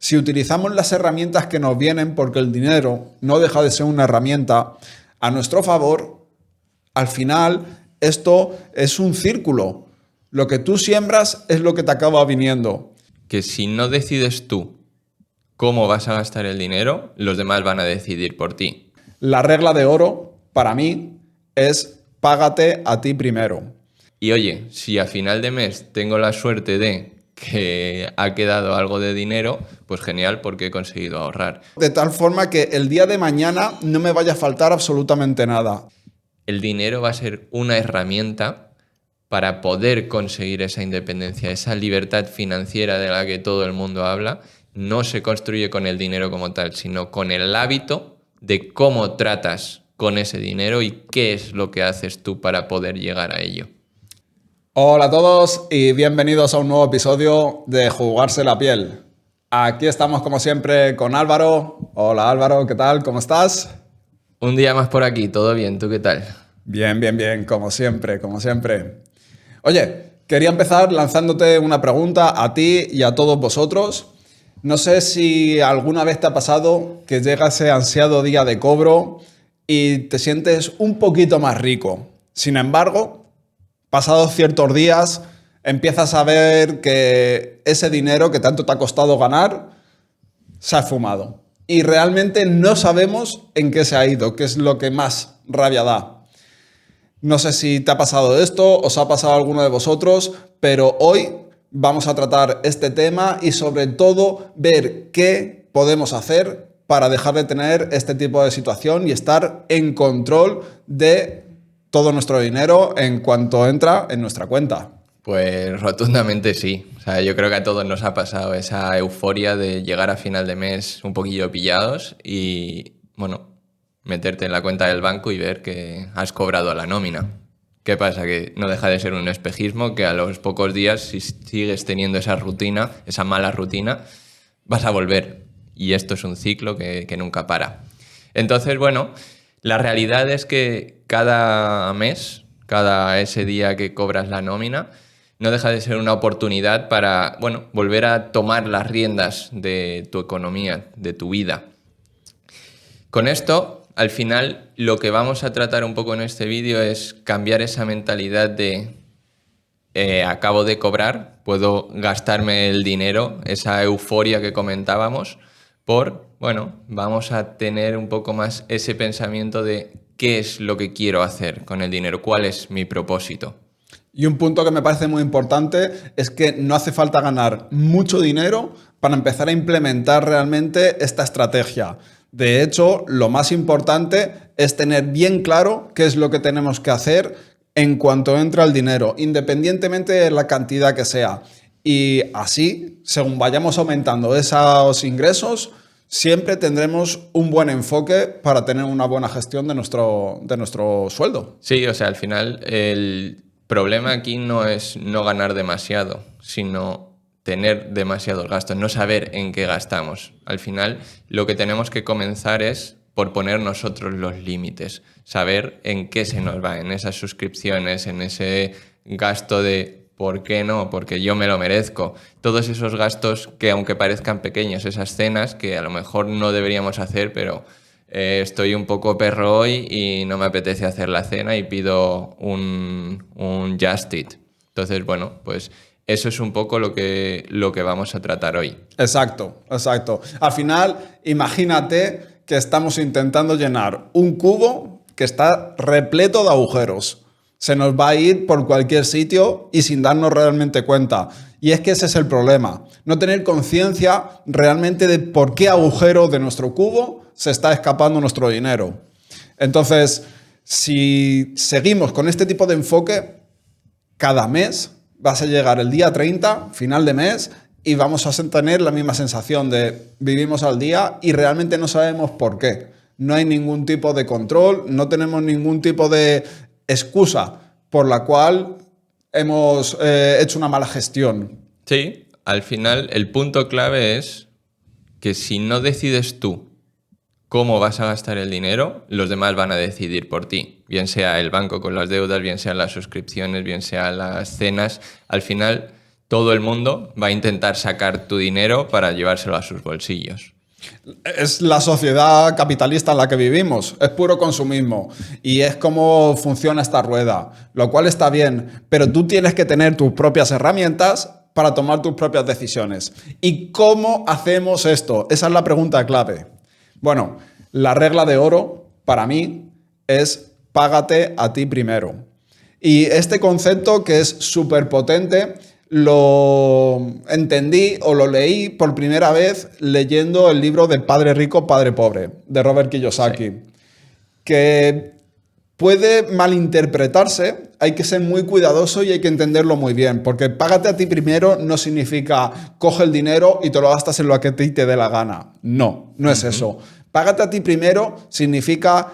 si utilizamos las herramientas que nos vienen, porque el dinero no deja de ser una herramienta, a nuestro favor, al final esto es un círculo. Lo que tú siembras es lo que te acaba viniendo. Que si no decides tú cómo vas a gastar el dinero, los demás van a decidir por ti. La regla de oro, para mí, es págate a ti primero. Y oye, si a final de mes tengo la suerte de que ha quedado algo de dinero, pues genial, porque he conseguido ahorrar. De tal forma que el día de mañana no me vaya a faltar absolutamente nada. El dinero va a ser una herramienta para poder conseguir esa independencia, esa libertad financiera de la que todo el mundo habla. No se construye con el dinero como tal, sino con el hábito de cómo tratas con ese dinero y qué es lo que haces tú para poder llegar a ello. Hola a todos y bienvenidos a un nuevo episodio de Jugarse la Piel. Aquí estamos como siempre con Álvaro. Hola Álvaro, ¿qué tal? ¿Cómo estás? Un día más por aquí, ¿todo bien? ¿Tú qué tal? Bien, como siempre, como siempre. Oye, quería empezar lanzándote una pregunta a ti y a todos vosotros. No sé si alguna vez te ha pasado que llega ese ansiado día de cobro y te sientes un poquito más rico. Sin embargo, pasados ciertos días, empiezas a ver que ese dinero que tanto te ha costado ganar se ha esfumado. Y realmente no sabemos en qué se ha ido, que es lo que más rabia da. No sé si te ha pasado esto, os ha pasado a alguno de vosotros, pero hoy vamos a tratar este tema y sobre todo ver qué podemos hacer para dejar de tener este tipo de situación y estar en control de todo nuestro dinero en cuanto entra en nuestra cuenta. Pues rotundamente sí. O sea, yo creo que a todos nos ha pasado esa euforia de llegar a final de mes un poquillo pillados y, bueno, meterte en la cuenta del banco y ver que has cobrado la nómina. ¿Qué pasa? Que no deja de ser un espejismo que a los pocos días, si sigues teniendo esa rutina, esa mala rutina, vas a volver. Y esto es un ciclo que nunca para. Entonces, bueno, la realidad es que cada mes, cada ese día que cobras la nómina, no deja de ser una oportunidad para, bueno, volver a tomar las riendas de tu economía, de tu vida. Con esto, al final, lo que vamos a tratar un poco en este vídeo es cambiar esa mentalidad de acabo de cobrar, puedo gastarme el dinero, esa euforia que comentábamos, bueno, vamos a tener un poco más ese pensamiento de qué es lo que quiero hacer con el dinero, cuál es mi propósito. Y un punto que me parece muy importante es que no hace falta ganar mucho dinero para empezar a implementar realmente esta estrategia. De hecho, lo más importante es tener bien claro qué es lo que tenemos que hacer en cuanto entra el dinero, independientemente de la cantidad que sea. Y así, según vayamos aumentando esos ingresos, siempre tendremos un buen enfoque para tener una buena gestión de nuestro sueldo. Sí, o sea, al final el problema aquí no es no ganar demasiado, sino tener demasiados gastos, no saber en qué gastamos. Al final lo que tenemos que comenzar es por poner nosotros los límites, saber en qué se nos va, en esas suscripciones, en ese gasto de ¿por qué no? Porque yo me lo merezco. Todos esos gastos que aunque parezcan pequeños, esas cenas que a lo mejor no deberíamos hacer, pero estoy un poco perro hoy y no me apetece hacer la cena y pido un Just Eat. Entonces, bueno, pues eso es un poco lo que vamos a tratar hoy. Exacto. Al final, imagínate que estamos intentando llenar un cubo que está repleto de agujeros. Se nos va a ir por cualquier sitio y sin darnos realmente cuenta. Y es que ese es el problema. No tener conciencia realmente de por qué agujero de nuestro cubo se está escapando nuestro dinero. Entonces, si seguimos con este tipo de enfoque, cada mes vas a llegar el día 30, final de mes, y vamos a tener la misma sensación de vivimos al día y realmente no sabemos por qué. No hay ningún tipo de control, no tenemos ningún tipo de excusa por la cual hemos hecho una mala gestión. Sí, al final el punto clave es que si no decides tú cómo vas a gastar el dinero, los demás van a decidir por ti. Bien sea el banco con las deudas, bien sean las suscripciones, bien sean las cenas. Al final todo el mundo va a intentar sacar tu dinero para llevárselo a sus bolsillos. Es la sociedad capitalista en la que vivimos, es puro consumismo y es como funciona esta rueda, lo cual está bien, pero tú tienes que tener tus propias herramientas para tomar tus propias decisiones. ¿Y cómo hacemos esto? Esa es la pregunta clave. Bueno, la regla de oro para mí es págate a ti primero. Y este concepto, que es súper potente, lo entendí o lo leí por primera vez leyendo el libro de Padre Rico, Padre Pobre, de Robert Kiyosaki, sí, que puede malinterpretarse, hay que ser muy cuidadoso y hay que entenderlo muy bien, porque págate a ti primero no significa coge el dinero y te lo gastas en lo que a ti te dé la gana. No, no es eso. Págate a ti primero significa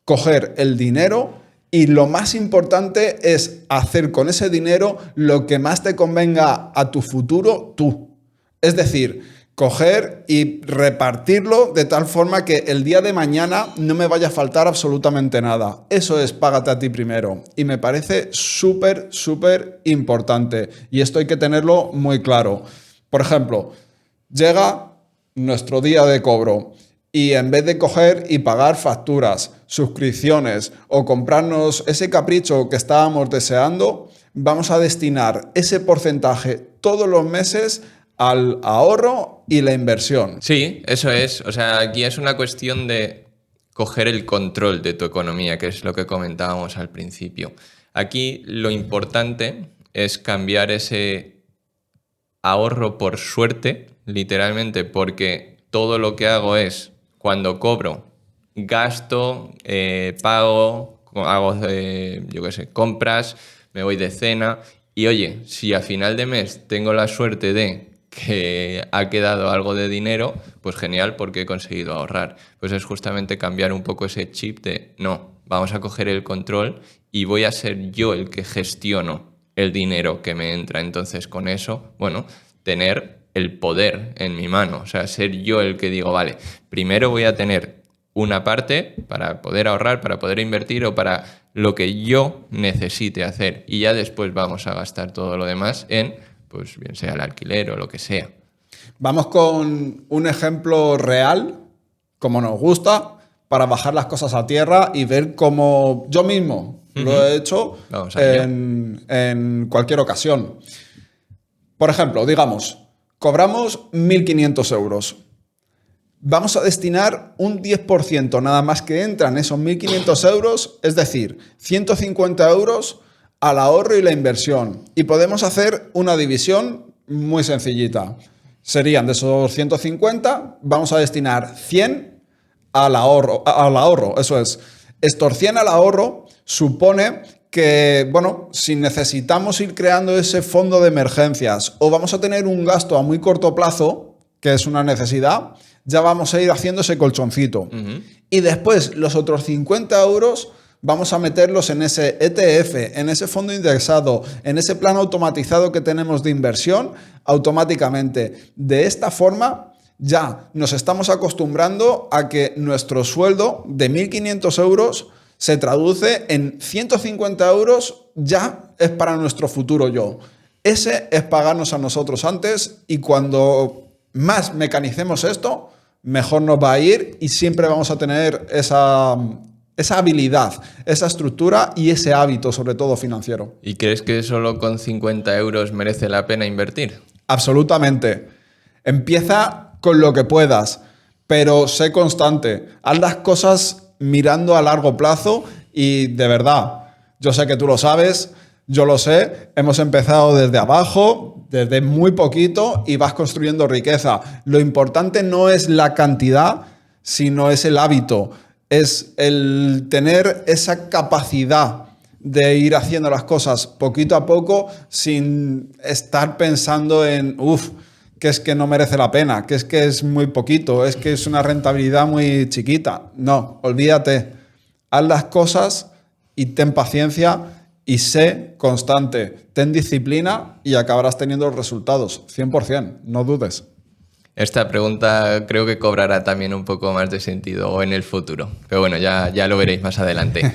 coger el dinero y lo más importante es hacer con ese dinero lo que más te convenga a tu futuro tú. Es decir, coger y repartirlo de tal forma que el día de mañana no me vaya a faltar absolutamente nada. Eso es págate a ti primero. Y me parece súper, súper importante. Y esto hay que tenerlo muy claro. Por ejemplo, llega nuestro día de cobro. Y en vez de coger y pagar facturas, suscripciones o comprarnos ese capricho que estábamos deseando, vamos a destinar ese porcentaje todos los meses al ahorro y la inversión. Sí, eso es. O sea, aquí es una cuestión de coger el control de tu economía, que es lo que comentábamos al principio. Aquí lo importante es cambiar ese ahorro por suerte, literalmente, porque todo lo que hago es cuando cobro, gasto, pago, hago, yo qué sé, compras, me voy de cena y oye, si a final de mes tengo la suerte de que ha quedado algo de dinero, pues genial porque he conseguido ahorrar. Pues es justamente cambiar un poco ese chip de no, vamos a coger el control y voy a ser yo el que gestiono el dinero que me entra. Entonces con eso, bueno, tener el poder en mi mano, o sea, ser yo el que digo, vale, primero voy a tener una parte para poder ahorrar, para poder invertir o para lo que yo necesite hacer y ya después vamos a gastar todo lo demás en, pues bien sea el alquiler o lo que sea. Vamos con un ejemplo real, como nos gusta, para bajar las cosas a tierra y ver cómo yo mismo lo he hecho en cualquier ocasión. Por ejemplo, digamos, cobramos 1.500 euros. Vamos a destinar un 10% nada más que entran esos 1.500 euros, es decir, 150 euros al ahorro y la inversión. Y podemos hacer una división muy sencillita. Serían de esos 150, vamos a destinar 100 al ahorro. Eso es, estos 100 al ahorro supone que, bueno, si necesitamos ir creando ese fondo de emergencias o vamos a tener un gasto a muy corto plazo, que es una necesidad, ya vamos a ir haciendo ese colchoncito. Y después los otros 50 euros vamos a meterlos en ese ETF, en ese fondo indexado, en ese plan automatizado que tenemos de inversión automáticamente. De esta forma ya nos estamos acostumbrando a que nuestro sueldo de 1.500 euros se traduce en 150 euros, ya es para nuestro futuro yo. Ese es pagarnos a nosotros antes y cuando más mecanicemos esto, mejor nos va a ir y siempre vamos a tener esa habilidad, esa estructura y ese hábito, sobre todo financiero. ¿Y crees que solo con 50 euros merece la pena invertir? Absolutamente. Empieza con lo que puedas, pero sé constante. Haz las cosas mirando a largo plazo y de verdad, yo sé que tú lo sabes, yo lo sé, hemos empezado desde abajo, desde muy poquito y vas construyendo riqueza. Lo importante no es la cantidad, sino es el hábito, es el tener esa capacidad de ir haciendo las cosas poquito a poco sin estar pensando en, que es que no merece la pena, que es muy poquito, es que es una rentabilidad muy chiquita. No, olvídate. Haz las cosas y ten paciencia y sé constante. Ten disciplina y acabarás teniendo los resultados. 100%, no dudes. Esta pregunta creo que cobrará también un poco más de sentido en el futuro. Pero bueno, ya lo veréis más adelante.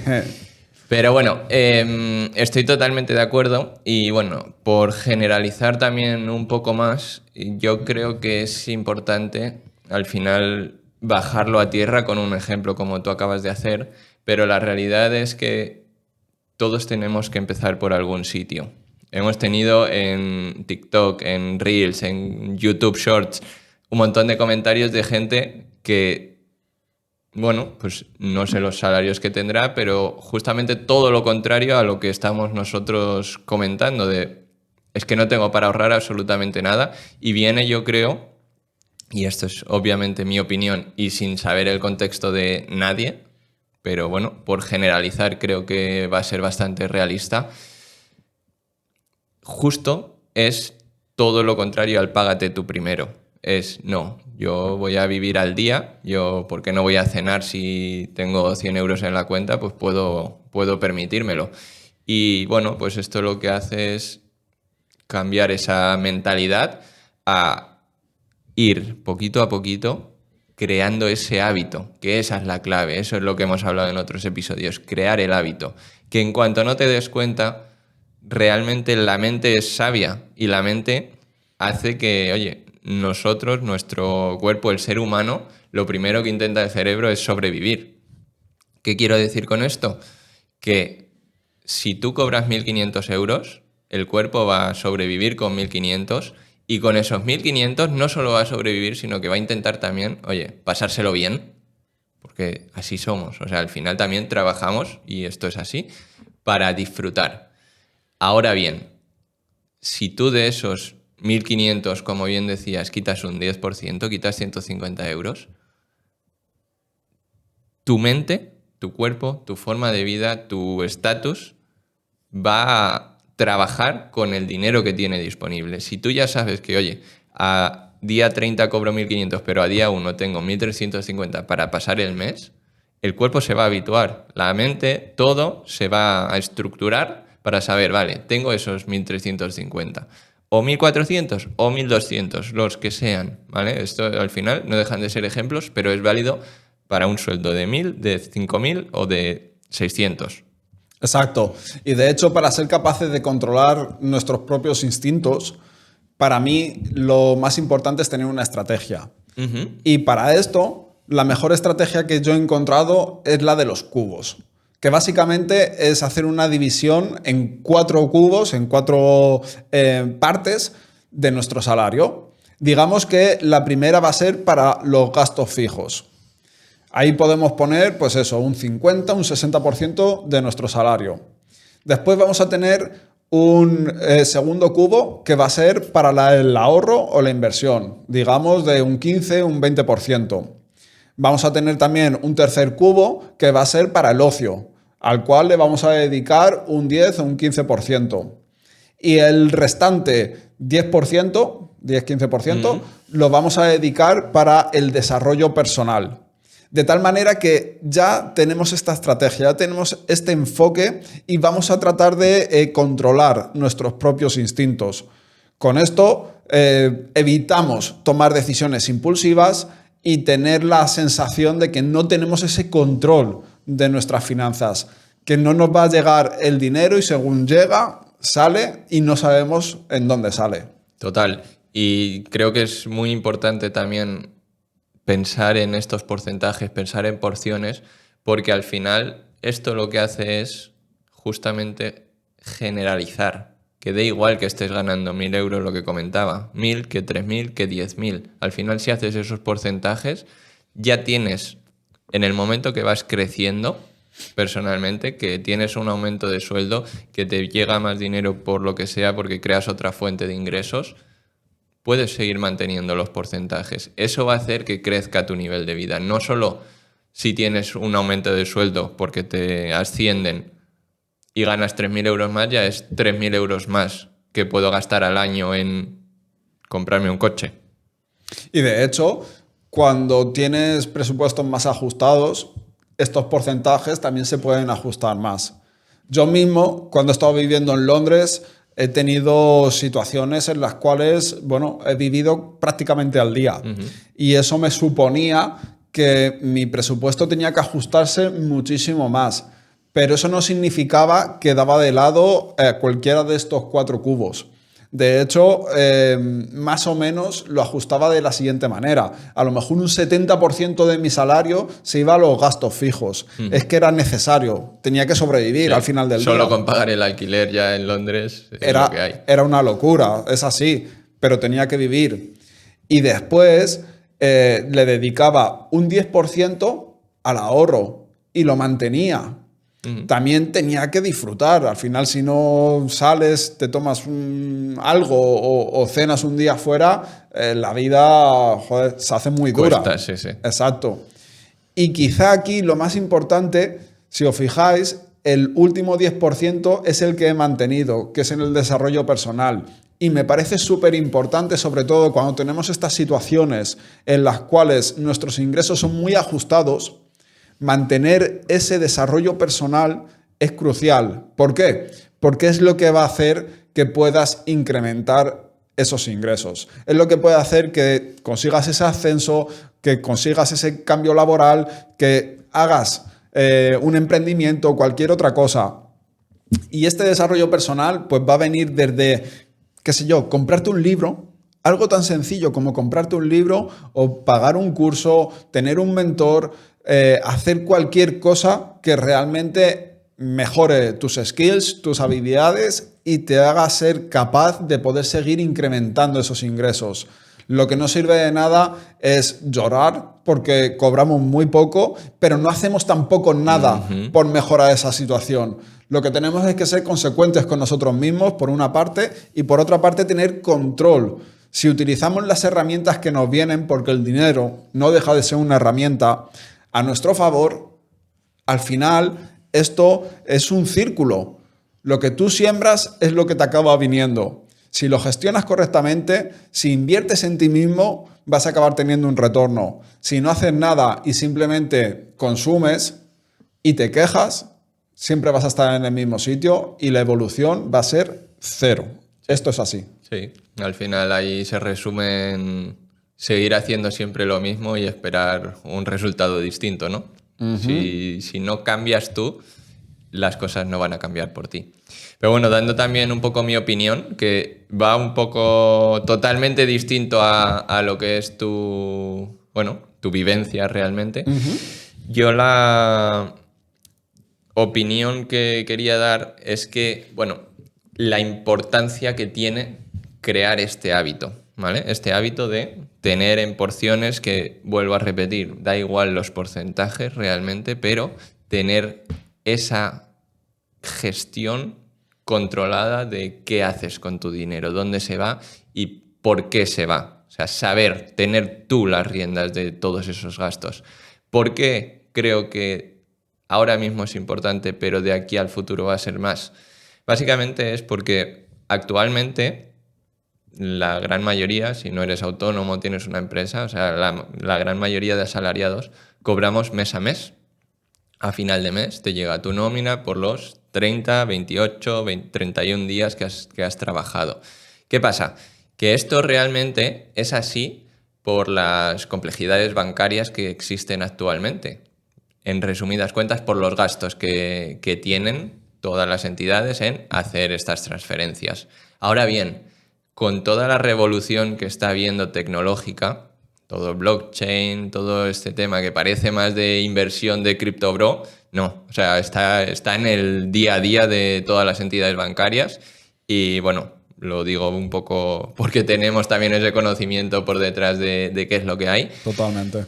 Pero bueno, estoy totalmente de acuerdo y bueno, por generalizar también un poco más, yo creo que es importante al final bajarlo a tierra con un ejemplo como tú acabas de hacer, pero la realidad es que todos tenemos que empezar por algún sitio. Hemos tenido en TikTok, en Reels, en YouTube Shorts, un montón de comentarios de gente que, bueno, pues no sé los salarios que tendrá, pero justamente todo lo contrario a lo que estamos nosotros comentando, de es que no tengo para ahorrar absolutamente nada, y viene, yo creo, y esto es obviamente mi opinión y sin saber el contexto de nadie, pero bueno, por generalizar creo que va a ser bastante realista, justo es todo lo contrario al págate tú primero. Es, no, yo voy a vivir al día, yo, ¿por qué no voy a cenar si tengo 100 euros en la cuenta? Pues puedo permitírmelo. Y bueno, pues esto lo que hace es cambiar esa mentalidad a ir poquito a poquito creando ese hábito, que esa es la clave, eso es lo que hemos hablado en otros episodios, crear el hábito, que en cuanto no te des cuenta, realmente la mente es sabia y la mente hace que, oye, nosotros, nuestro cuerpo, el ser humano, lo primero que intenta el cerebro es sobrevivir. ¿Qué quiero decir con esto? Que si tú cobras 1.500 euros, el cuerpo va a sobrevivir con 1.500 y con esos 1.500 no solo va a sobrevivir, sino que va a intentar también, oye, pasárselo bien, porque así somos. O sea, al final también trabajamos, y esto es así, para disfrutar. Ahora bien, si tú de esos 1.500, como bien decías, quitas un 10%, quitas 150 euros, tu mente, tu cuerpo, tu forma de vida, tu estatus va a trabajar con el dinero que tiene disponible. Si tú ya sabes que, oye, a día 30 cobro 1.500, pero a día 1 tengo 1.350 para pasar el mes, el cuerpo se va a habituar, la mente, todo se va a estructurar para saber, vale, tengo esos 1.350, o 1.400 o 1.200, los que sean, ¿vale? Esto al final no dejan de ser ejemplos, pero es válido para un sueldo de 1.000, de 5.000 o de 600. Exacto. Y de hecho, para ser capaces de controlar nuestros propios instintos, para mí lo más importante es tener una estrategia. Uh-huh. Y para esto, la mejor estrategia que yo he encontrado es la de los cubos, que básicamente es hacer una división en 4 cubos, en 4 partes de nuestro salario. Digamos que la primera va a ser para los gastos fijos. Ahí podemos poner, pues eso, un 50, un 60% de nuestro salario. Después vamos a tener un segundo cubo que va a ser para el ahorro o la inversión, digamos de un 15, un 20%. Vamos a tener también un tercer cubo que va a ser para el ocio, al cual le vamos a dedicar un 10 o un 15%. Y el restante 10%, 10-15%, lo vamos a dedicar para el desarrollo personal. De tal manera que ya tenemos esta estrategia, ya tenemos este enfoque y vamos a tratar de controlar nuestros propios instintos. Con esto evitamos tomar decisiones impulsivas y tener la sensación de que no tenemos ese control de nuestras finanzas, que no nos va a llegar el dinero y según llega, sale y no sabemos en dónde sale. Total. Y creo que es muy importante también pensar en estos porcentajes, pensar en porciones, porque al final esto lo que hace es justamente generalizar, que dé igual que estés ganando 1.000 euros, lo que comentaba, 1.000, que 3.000, que 10.000. Al final, si haces esos porcentajes, ya tienes, en el momento que vas creciendo personalmente, que tienes un aumento de sueldo, que te llega más dinero por lo que sea, porque creas otra fuente de ingresos, puedes seguir manteniendo los porcentajes. Eso va a hacer que crezca tu nivel de vida. No solo si tienes un aumento de sueldo porque te ascienden y ganas 3.000 euros más, ya es 3.000 euros más que puedo gastar al año en comprarme un coche. Y de hecho, cuando tienes presupuestos más ajustados, estos porcentajes también se pueden ajustar más. Yo mismo, cuando he estado viviendo en Londres, he tenido situaciones en las cuales, bueno, he vivido prácticamente al día. Uh-huh. Y eso me suponía que mi presupuesto tenía que ajustarse muchísimo más. pero eso no significaba que daba de lado cualquiera de estos 4 cubos. De hecho, más o menos lo ajustaba de la siguiente manera. A lo mejor un 70% de mi salario se iba a los gastos fijos. Es que era necesario, tenía que sobrevivir al final del día. Solo con pagar el alquiler ya en Londres es lo que hay. Era una locura, es así, pero tenía que vivir. Y después le dedicaba un 10% al ahorro y lo mantenía. También tenía que disfrutar. Al final, si no sales, te tomas algo o cenas un día fuera, la vida, joder, se hace muy dura. Cuesta, sí, sí. Exacto. Y quizá aquí lo más importante, si os fijáis, el último 10% es el que he mantenido, que es en el desarrollo personal. Y me parece súper importante, sobre todo cuando tenemos estas situaciones en las cuales nuestros ingresos son muy ajustados, mantener ese desarrollo personal es crucial. ¿Por qué? Porque es lo que va a hacer que puedas incrementar esos ingresos. Es lo que puede hacer que consigas ese ascenso, que consigas ese cambio laboral, que hagas un emprendimiento o cualquier otra cosa. Y este desarrollo personal pues va a venir desde, qué sé yo, comprarte un libro. Algo tan sencillo como comprarte un libro o pagar un curso, tener un mentor, hacer cualquier cosa que realmente mejore tus skills, tus habilidades y te haga ser capaz de poder seguir incrementando esos ingresos. Lo que no sirve de nada es llorar porque cobramos muy poco, pero no hacemos tampoco nada por mejorar esa situación. Lo que tenemos es que ser consecuentes con nosotros mismos, por una parte, y por otra parte tener control. Si utilizamos las herramientas que nos vienen, porque el dinero no deja de ser una herramienta, a nuestro favor, al final esto es un círculo. Lo que tú siembras es lo que te acaba viniendo. Si lo gestionas correctamente, si inviertes en ti mismo, vas a acabar teniendo un retorno. Si no haces nada y simplemente consumes y te quejas, siempre vas a estar en el mismo sitio y la evolución va a ser cero. Esto es así. Sí, al final ahí se resume en seguir haciendo siempre lo mismo y esperar un resultado distinto, ¿no? Si no cambias tú, las cosas no van a cambiar por ti. Pero bueno, dando también un poco mi opinión, que va un poco totalmente distinto a lo que es tu vivencia realmente. Yo la opinión que quería dar es que, la importancia que tiene crear este hábito, ¿vale? Este hábito de tener en porciones que, vuelvo a repetir, da igual los porcentajes realmente, pero tener esa gestión controlada de qué haces con tu dinero, dónde se va y por qué se va. O sea, saber, tener tú las riendas de todos esos gastos. ¿Por qué creo que ahora mismo es importante, pero de aquí al futuro va a ser más? Básicamente es porque actualmente la gran mayoría, si no eres autónomo, tienes una empresa, o sea, la gran mayoría de asalariados cobramos mes a mes. A final de mes te llega tu nómina por los 30, 28, 31 días que has trabajado. ¿Qué pasa? Que esto realmente es así por las complejidades bancarias que existen actualmente. En resumidas cuentas, por los gastos que tienen todas las entidades en hacer estas transferencias. Ahora bien, con toda la revolución que está habiendo tecnológica, todo blockchain, todo este tema que parece más de inversión de cripto bro, no, o sea, está en el día a día de todas las entidades bancarias y bueno, lo digo un poco porque tenemos también ese conocimiento por detrás de qué es lo que hay. Totalmente.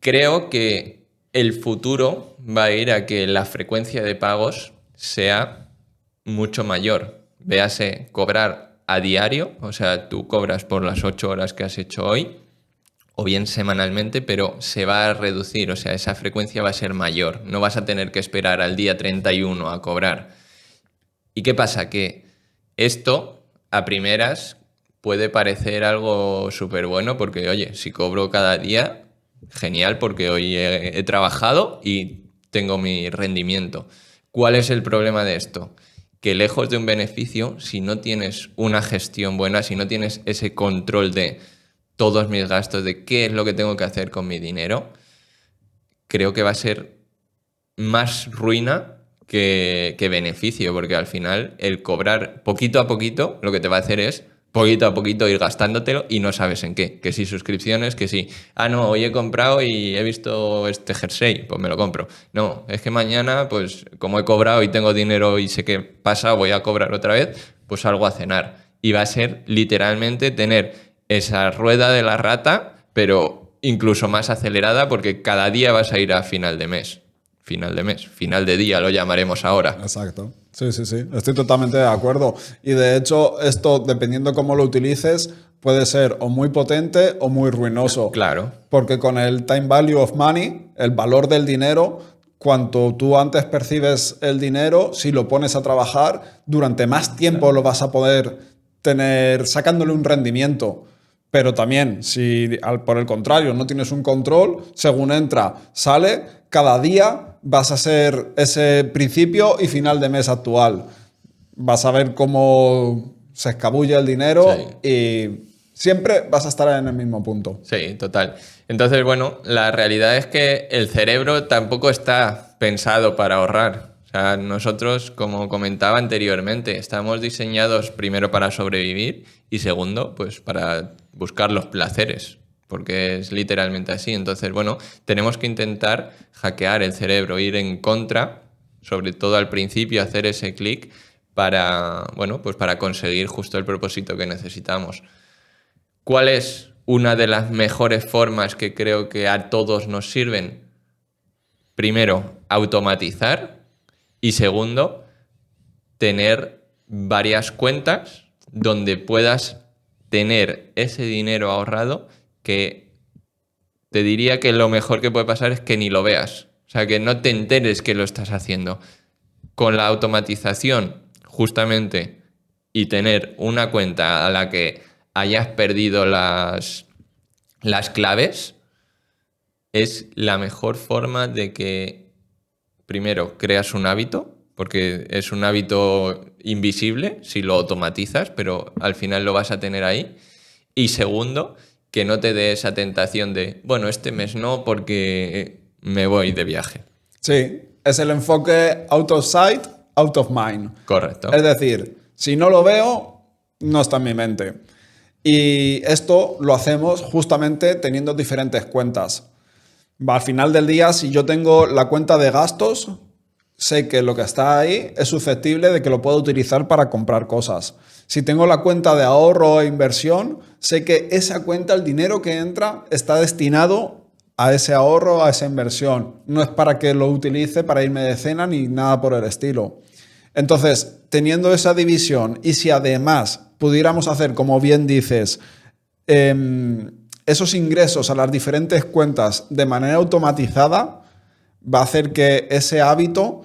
Creo que el futuro va a ir a que la frecuencia de pagos sea mucho mayor. Véase, cobrar a diario, o sea, tú cobras por las 8 horas que has hecho hoy, o bien semanalmente, pero se va a reducir, o sea, esa frecuencia va a ser mayor. No vas a tener que esperar al día 31 a cobrar. ¿Y qué pasa? Que esto, a primeras, puede parecer algo súper bueno, porque, oye, si cobro cada día, genial, porque hoy he trabajado y tengo mi rendimiento. ¿Cuál es el problema de esto? Que lejos de un beneficio, si no tienes una gestión buena, si no tienes ese control de todos mis gastos, de qué es lo que tengo que hacer con mi dinero, creo que va a ser más ruina que beneficio, porque al final el cobrar poquito a poquito lo que te va a hacer es poquito a poquito ir gastándotelo y no sabes en qué. Que si suscripciones, que si, no, hoy he comprado y he visto este jersey, pues me lo compro. No, es que mañana, pues como he cobrado y tengo dinero y sé que pasa, voy a cobrar otra vez, pues salgo a cenar. Y va a ser literalmente tener esa rueda de la rata, pero incluso más acelerada porque cada día vas a ir a final de mes. Final de día lo llamaremos ahora. Exacto. Sí, sí, sí. Estoy totalmente de acuerdo. Y de hecho, esto, dependiendo cómo lo utilices, puede ser o muy potente o muy ruinoso. Claro. Porque con el time value of money, el valor del dinero, cuanto tú antes percibes el dinero, si lo pones a trabajar, durante más tiempo lo vas a poder tener sacándole un rendimiento. Pero también, si por el contrario no tienes un control, según entra, sale, cada día vas a ser ese principio y final de mes actual. Vas a ver cómo se escabulle el dinero y siempre vas a estar en el mismo punto. Sí, total. Entonces, bueno, la realidad es que el cerebro tampoco está pensado para ahorrar. O sea, nosotros, como comentaba anteriormente, estamos diseñados primero para sobrevivir y segundo, pues para buscar los placeres, porque es literalmente así. Entonces, bueno, tenemos que intentar hackear el cerebro, ir en contra, sobre todo al principio, hacer ese clic para, bueno, pues para conseguir justo el propósito que necesitamos. ¿Cuál es una de las mejores formas que creo que a todos nos sirven? Primero, automatizar. Y segundo, tener varias cuentas donde puedas tener ese dinero ahorrado que te diría que lo mejor que puede pasar es que ni lo veas. O sea, que no te enteres que lo estás haciendo. Con la automatización, justamente, y tener una cuenta a la que hayas perdido las claves, es la mejor forma de que primero, creas un hábito, porque es un hábito invisible si lo automatizas, pero al final lo vas a tener ahí. Y segundo, que no te dé esa tentación de, bueno, este mes no porque me voy de viaje. Sí, es el enfoque out of sight, out of mind. Correcto. Es decir, si no lo veo, no está en mi mente. Y esto lo hacemos justamente teniendo diferentes cuentas. Al final del día, si yo tengo la cuenta de gastos, sé que lo que está ahí es susceptible de que lo pueda utilizar para comprar cosas. Si tengo la cuenta de ahorro e inversión, sé que esa cuenta, el dinero que entra, está destinado a ese ahorro, a esa inversión. No es para que lo utilice para irme de cena ni nada por el estilo. Entonces, teniendo esa división y si además pudiéramos hacer, como bien dices, esos ingresos a las diferentes cuentas de manera automatizada, va a hacer que ese hábito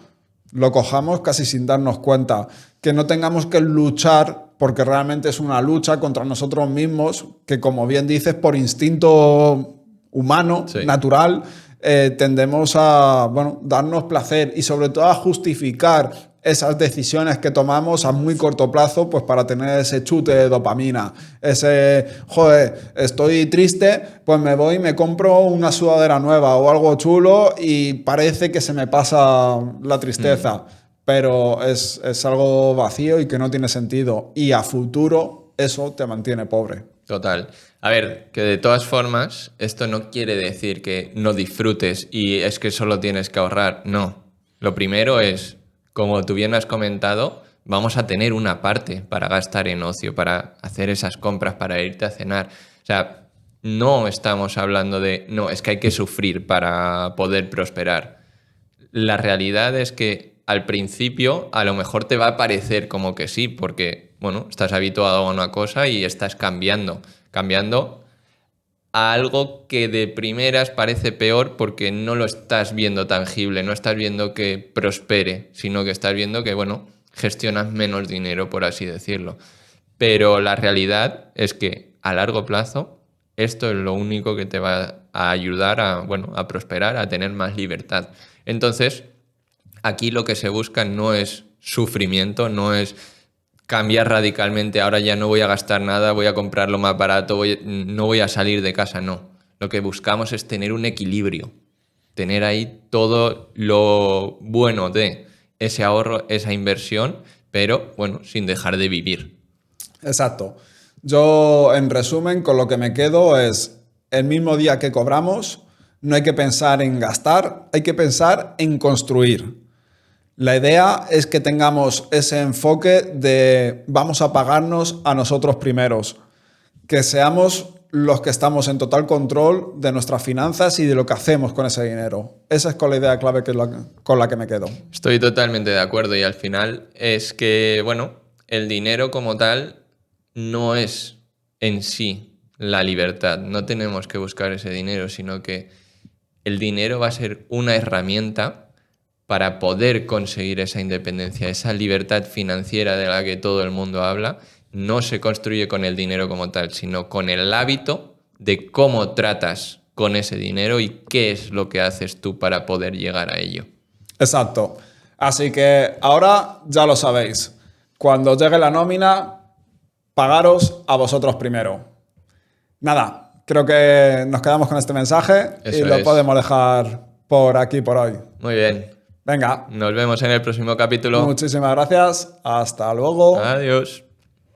lo cojamos casi sin darnos cuenta, que no tengamos que luchar, porque realmente es una lucha contra nosotros mismos, que como bien dices, por instinto humano, natural, tendemos a darnos placer y sobre todo a justificar esas decisiones que tomamos a muy corto plazo, pues para tener ese chute de dopamina. Ese, joder, estoy triste, pues me voy y me compro una sudadera nueva o algo chulo y parece que se me pasa la tristeza. Pero es algo vacío y que no tiene sentido. Y a futuro eso te mantiene pobre. Total. A ver, que de todas formas, esto no quiere decir que no disfrutes y es que solo tienes que ahorrar. No. Lo primero es, como tú bien has comentado, vamos a tener una parte para gastar en ocio, para hacer esas compras, para irte a cenar. O sea, no estamos hablando de, no, es que hay que sufrir para poder prosperar. La realidad es que al principio a lo mejor te va a parecer como que sí, porque, bueno, estás habituado a una cosa y estás cambiando a algo que de primeras parece peor porque no lo estás viendo tangible, no estás viendo que prospere, sino que estás viendo que, bueno, gestionas menos dinero, por así decirlo. Pero la realidad es que a largo plazo esto es lo único que te va a ayudar a, bueno, a prosperar, a tener más libertad. Entonces, aquí lo que se busca no es sufrimiento, no es cambiar radicalmente, ahora ya no voy a gastar nada, voy a comprar lo más barato, no voy a salir de casa, no. Lo que buscamos es tener un equilibrio. tener ahí todo lo bueno de ese ahorro, esa inversión, pero bueno, sin dejar de vivir. Exacto. Yo, en resumen, con lo que me quedo es el mismo día que cobramos, no hay que pensar en gastar, hay que pensar en construir. La idea es que tengamos ese enfoque de vamos a pagarnos a nosotros primeros, que seamos los que estamos en total control de nuestras finanzas y de lo que hacemos con ese dinero. Esa es con la idea clave con la que me quedo. Estoy totalmente de acuerdo y al final es que, bueno, el dinero como tal no es en sí la libertad. No tenemos que buscar ese dinero, sino que el dinero va a ser una herramienta para poder conseguir esa independencia, esa libertad financiera de la que todo el mundo habla. No se construye con el dinero como tal, sino con el hábito de cómo tratas con ese dinero y qué es lo que haces tú para poder llegar a ello. Exacto. Así que ahora ya lo sabéis. Cuando llegue la nómina, pagaros a vosotros primero. Nada, creo que nos quedamos con este mensaje y Eso lo es. podemos dejar por aquí por hoy. Muy bien. Venga, Nos vemos en el próximo capítulo. muchísimas gracias. Hasta luego. Adiós.